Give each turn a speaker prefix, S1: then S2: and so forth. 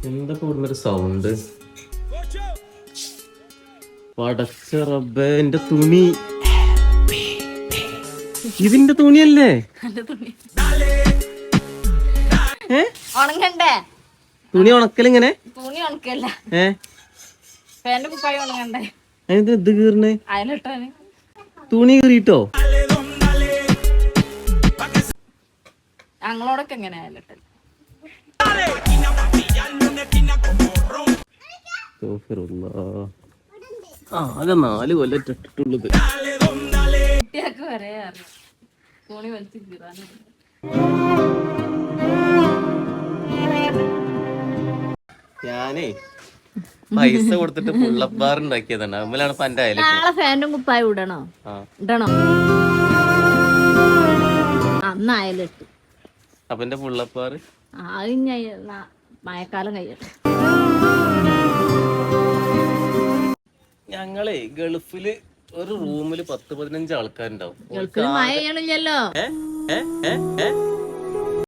S1: എന്താ കൂടുന്നൊരു സൗണ്ട്? പടച്ച റബ്ബേ, എന്റെ തുണി. ഇതിന്റെ തുണിയല്ലേ?
S2: ഉണങ്ങണ്ടേ?
S1: തുണി ഉണക്കലിങ്ങനെ?
S2: തുണി ഉണക്കല്ല, പാന്റ് കുപ്പായി ഉണങ്ങണ്ടേ?
S1: ഇത് കീറണേ?
S2: അയലിട്ടാന്
S1: തുണി കീറിട്ടോ?
S2: ഞങ്ങളോടൊക്കെ എങ്ങനെ അയലിട്ടത്?
S1: ആകെ 4 കൊല്ലം ഇട്ടിട്ടുള്ളത്.
S2: കുട്ടിയൊക്കെ വരെ അറിയാം തുണി വലിച്ച് കീറാനും.
S1: ഞാനേ പൈസ കൊടുത്തിട്ട് പുള്ളപ്പാർ ഉണ്ടാക്കിയതാണ്. അതുമ്പോഴാണ് പന്റെ അയല.
S2: നാളെ ഫാന്റും കുപ്പായും ഇടണോ? ഇടണോ? അന്ന് അയലിട്ട്.
S1: അപ്പൊ എന്റെ പുള്ളപ്പാറ്
S2: മഴക്കാലം കഴിയട്ടെ.
S1: ഞങ്ങളെ ഗൾഫില് ഒരു റൂമില് 10-15 ആൾക്കാരുണ്ടാവും.
S2: ഗൾഫിൽ മഴ ചെയ്യണില്ലല്ലോ.